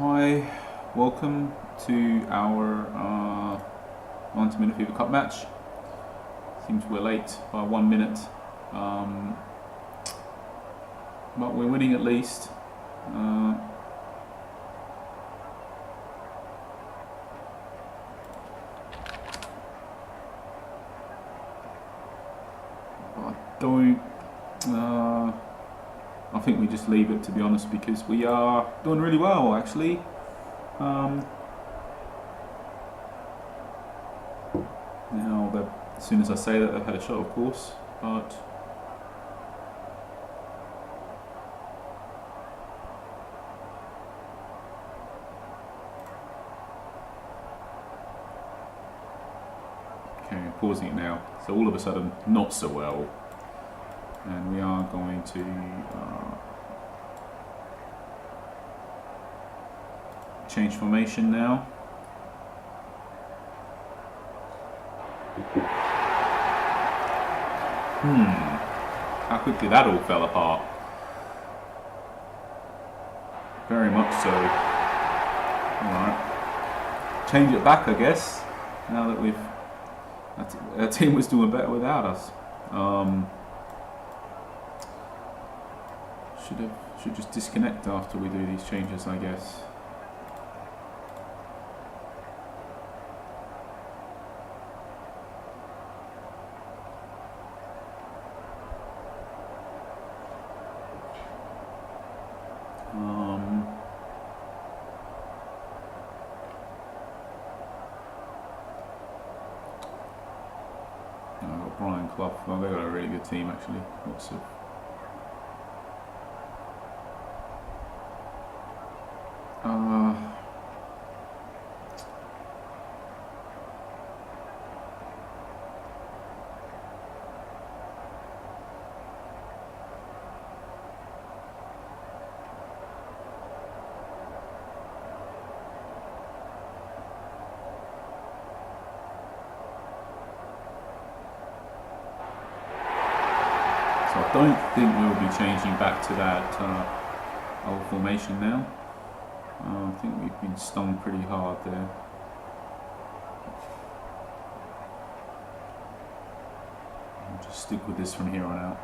Hi, welcome to our 90-minute FIFA Cup match. Seems we're late by 1 minute, but we're winning at least. I think we just leave it, to be honest, because we are doing really well, actually. Now, as soon as I say that, they've had a shot, of course, but okay, I'm pausing it now. So all of a sudden, not so well. And we are going to change formation now. How quickly that all fell apart. Very much so. Alright. Change it back, I guess, now that our team was doing better without us. Should just disconnect after we do these changes, I guess. I've got Brian Clough. Well, they've got a really good team, actually. Lots of So I don't think we'll be changing back to that old formation now. I think we've been stung pretty hard there. I'll just stick with this from here on out.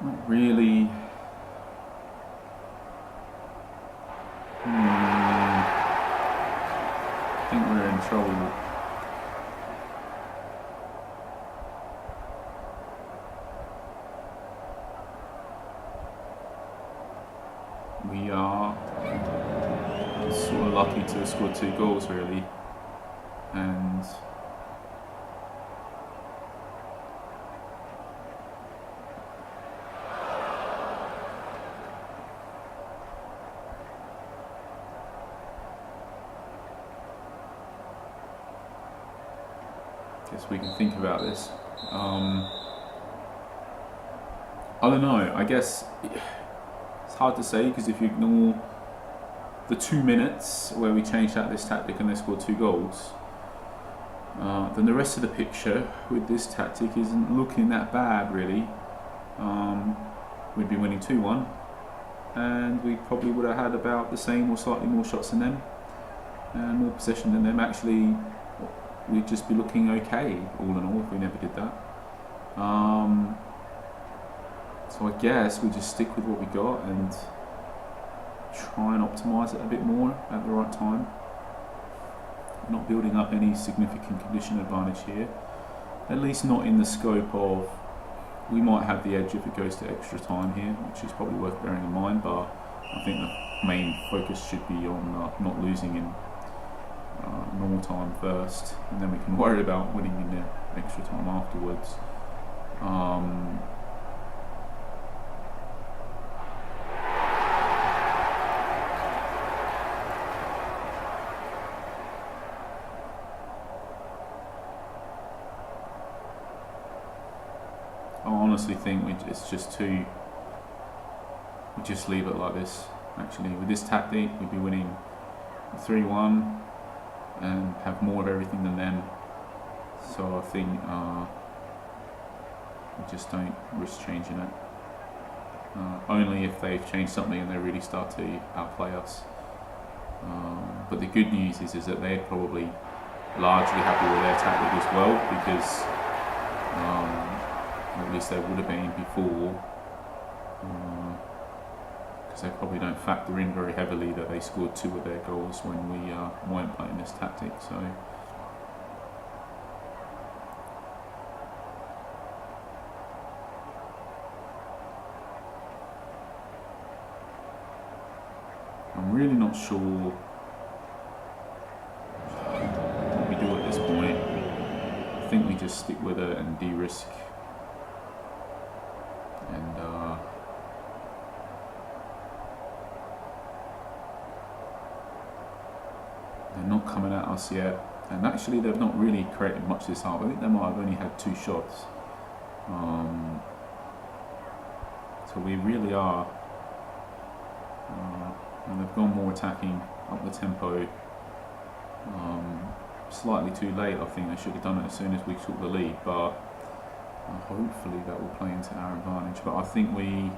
Not really. I think we're in trouble. We are sort of lucky to have scored 2 goals, really, and guess we can think about this. I don't know. I guess it's hard to say, because if you ignore the 2 minutes where we changed out this tactic and they scored 2 goals, then the rest of the picture with this tactic isn't looking that bad, really. We'd be winning 2-1, and we probably would have had about the same or slightly more shots than them, and more possession than them. Actually, we'd just be looking okay, all in all, if we never did that. So I guess we just stick with what we got and try and optimise it a bit more at the right time. We're not building up any significant condition advantage here, at least not in the scope of, we might have the edge if it goes to extra time here, which is probably worth bearing in mind, but I think the main focus should be on not losing in normal time first, and then we can worry about winning in the extra time afterwards. I honestly think it's just too. We just leave it like this. Actually, with this tactic, we'd be winning 3-1 and have more of everything than them. So I think we just don't risk changing it. Only if they've changed something and they really start to outplay us. But the good news is that they're probably largely happy with their tactic as well, because at least they would have been before, because they probably don't factor in very heavily that they scored 2 of their goals when we weren't playing this tactic. So I'm really not sure what we do at this point. I think we just stick with it and de-risk, and they're not coming at us yet, and actually they've not really created much this half. I think they might have only had 2 shots, so we really are, and they've gone more attacking, up the tempo, slightly too late. I think they should have done it as soon as we took the lead, but hopefully that will play into our advantage. But I think we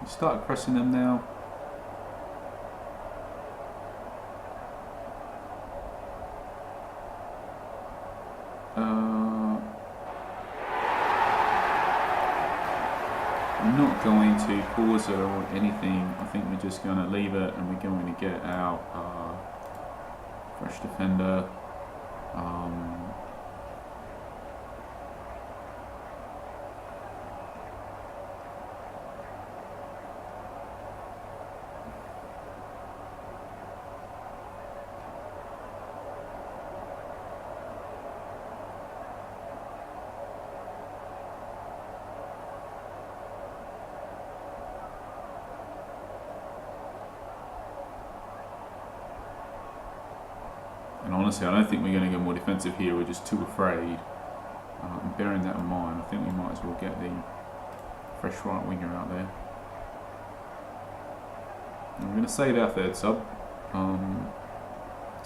started pressing them now. I'm not going to pause it or anything. I think we're just going to leave it, and we're going to get out fresh defender. Honestly, I don't think we're going to get more defensive here. We're just too afraid. And bearing that in mind, I think we might as well get the fresh right winger out there. And we're going to save our 3rd sub,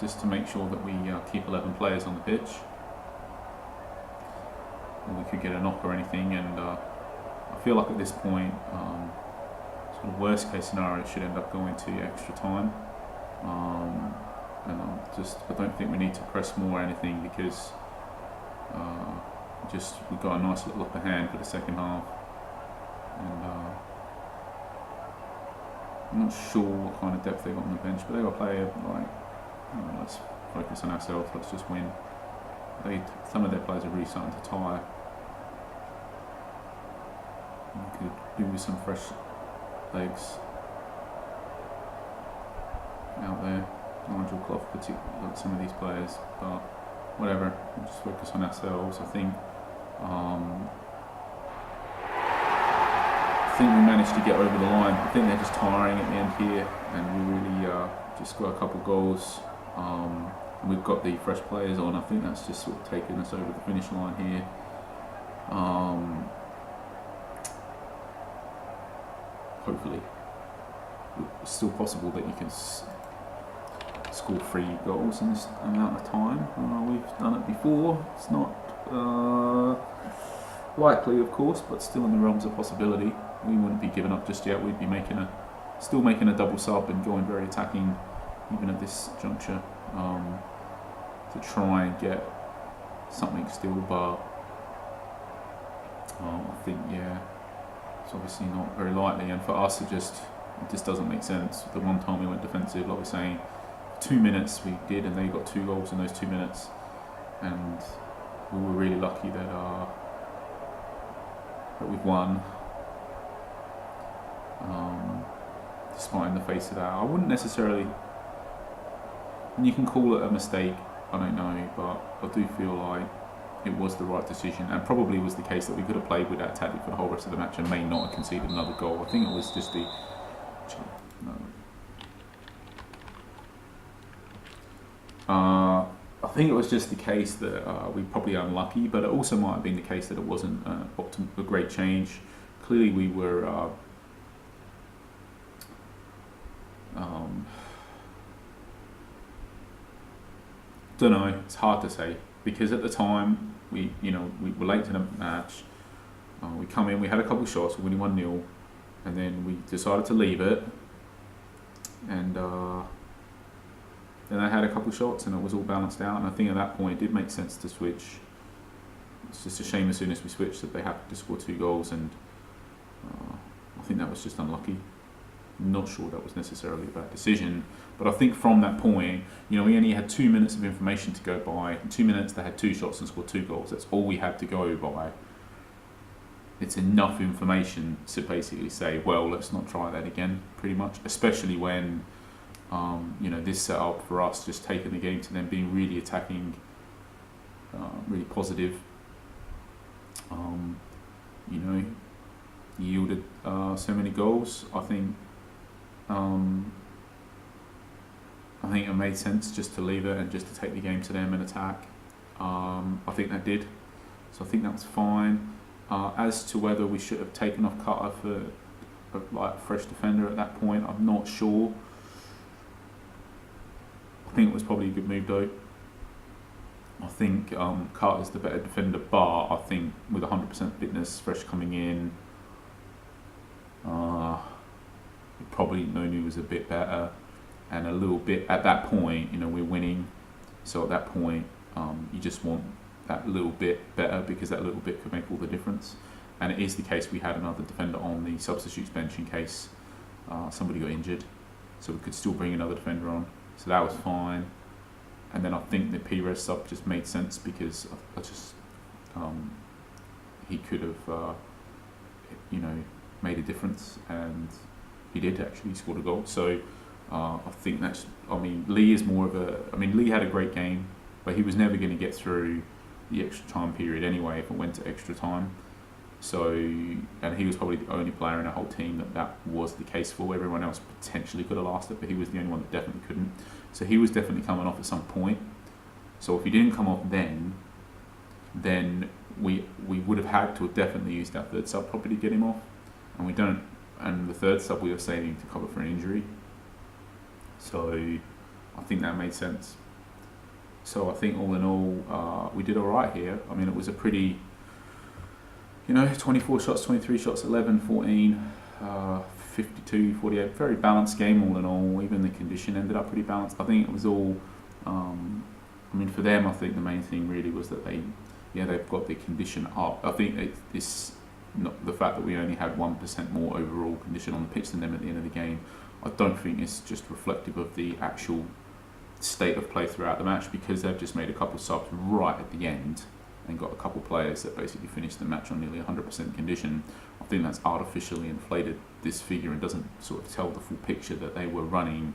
just to make sure that we keep 11 players on the pitch. Or we could get a knock or anything, and I feel like at this point, sort of worst case scenario, it should end up going to extra time. And I don't think we need to press more or anything, because we've got a nice little upper hand for the second half, and I'm not sure what kind of depth they got on the bench, but they got a player like, let's focus on ourselves, let's just win. Some of their players are really starting to tire. We could do with some fresh legs out there. Nigel Clough, particularly, like some of these players, but whatever, we'll just focus on ourselves. I think we managed to get over the line. I think they're just tiring at the end here, and we really just got a couple goals. And we've got the fresh players on. I think that's just sort of taken us over the finish line here. Hopefully, it's still possible that you can score 3 goals in this amount of time. We've done it before. It's not likely, of course, but still in the realms of possibility. We wouldn't be giving up just yet. We'd be still making a double sub and going very attacking, even at this juncture, to try and get something still. But I think, it's obviously not very likely. And for us, it just doesn't make sense. The one time we went defensive, like we're saying, 2 minutes we did, and they got 2 goals in those 2 minutes. and we were really lucky that we've won. Despite in the face of that, I wouldn't necessarily. And you can call it a mistake, I don't know, but I do feel like it was the right decision, and probably was the case that we could have played with that tactic for the whole rest of the match and may not have conceded another goal. I think it was just the. I think it was just the case that we probably unlucky, but it also might have been the case that it wasn't a great change. Clearly, we were. Don't know. It's hard to say because at the time we were late to the match. We come in, we had a couple of shots, we're winning 1-0, and then we decided to leave it, and then I had a couple of shots, and it was all balanced out. And I think at that point it did make sense to switch. It's just a shame as soon as we switched that they happened to score 2 goals, and I think that was just unlucky. Not sure that was necessarily a bad decision, but I think from that point, we only had 2 minutes of information to go by. In 2 minutes, they had 2 shots and scored 2 goals. That's all we had to go by. It's enough information to basically say, well, let's not try that again, pretty much. Especially when, this setup for us, just taking the game to them, being really attacking, really positive. Yielded so many goals. I think it made sense just to leave it and just to take the game to them and attack. I think that did. So I think that's fine. As to whether we should have taken off Cutter for a fresh defender at that point, I'm not sure. I think it was probably a good move though. I think Carter's the better defender, but I think with 100% fitness, fresh coming in, probably Nonu was a bit better, and a little bit at that point, we're winning, so at that point you just want that little bit better, because that little bit could make all the difference. And it is the case we had another defender on the substitutes bench in case somebody got injured, so we could still bring another defender on, so that was fine. And then I think the Pires sub just made sense because he could have made a difference, and he did actually score a goal. So I think Lee is more of Lee had a great game, but he was never going to get through the extra time period anyway if it went to extra time. So, and he was probably the only player in our whole team that was the case for. Everyone else potentially could have lasted, but he was the only one that definitely couldn't. So he was definitely coming off at some point. So if he didn't come off then we would have had to have definitely used our third sub probably to get him off, and we don't. And the third sub we were saving to cover for an injury. So I think that made sense. So I think all in all, we did all right here. It was a pretty, 24 shots, 23 shots, 11, 14, 52, 48, very balanced game all in all. Even the condition ended up pretty balanced. I think it was all, for them, I think the main thing really was that they've got the condition up. I think it's not the fact that we only had 1% more overall condition on the pitch than them at the end of the game. I don't think it's just reflective of the actual state of play throughout the match, because they've just made a couple of subs right at the end and got a couple of players that basically finished the match on nearly 100% condition. I think that's artificially inflated this figure and doesn't sort of tell the full picture that they were running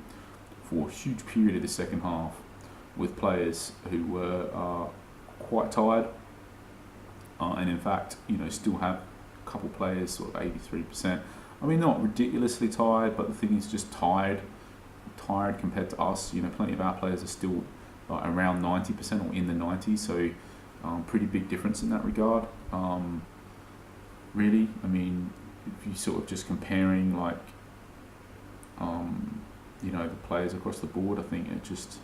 for a huge period of the second half with players who were quite tired, and in fact, still have a couple of players sort of 83%. Not ridiculously tired, but the thing is just tired compared to us. Plenty of our players are still around 90% or in the 90s, so pretty big difference in that regard. Really, if you sort of just comparing the players across the board, I think it just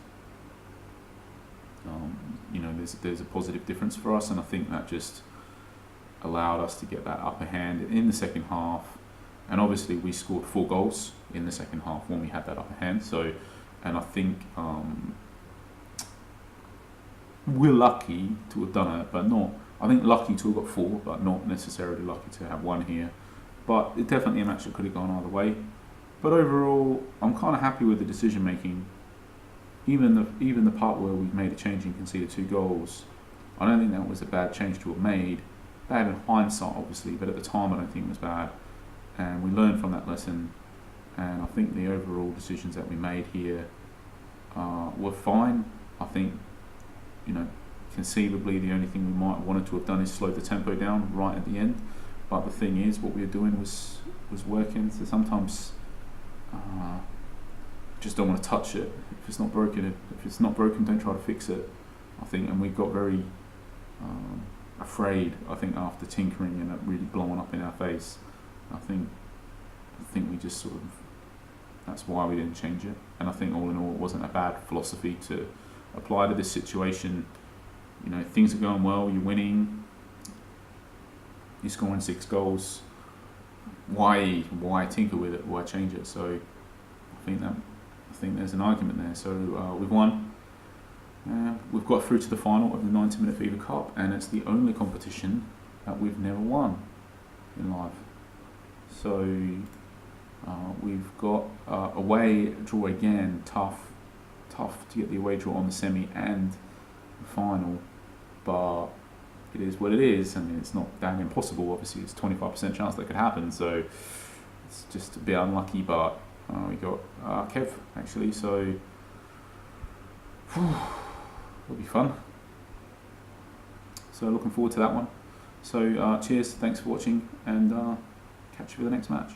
there's a positive difference for us, and I think that just allowed us to get that upper hand in the second half. And obviously we scored 4 goals in the second half when we had that upper hand. So, and I think we're lucky to have done it, but not. I think lucky to have got 4, but not necessarily lucky to have 1 here. But it definitely a match that could have gone either way. But overall, I'm kind of happy with the decision making. even the part where we made a change and conceded 2 goals, I don't think that was a bad change to have made. Bad in hindsight, obviously, but at the time I don't think it was bad. And we learned from that lesson. And I think the overall decisions that we made here were fine. I think, conceivably the only thing we might have wanted to have done is slow the tempo down right at the end. But the thing is, what we were doing was working. So sometimes just don't want to touch it. If it's not broken, don't try to fix it. I think, and we got very afraid. I think after tinkering and it really blowing up in our face, I think we just sort of. That's why we didn't change it. And I think all in all, it wasn't a bad philosophy to apply to this situation. Things are going well. You're winning. You're scoring 6 goals. Why tinker with it? Why change it? So I think there's an argument there. So we've won. We've got through to the final of the 90-minute Fever Cup, and it's the only competition that we've never won in life. So we've got away draw again. Tough to get the away draw on the semi and the final, but it is what it is. I mean, it's not damn impossible. Obviously, it's 25% chance that could happen. So it's just a bit unlucky, but we got Kev actually. So it'll be fun. So looking forward to that one. So cheers, thanks for watching, and catch you for the next match.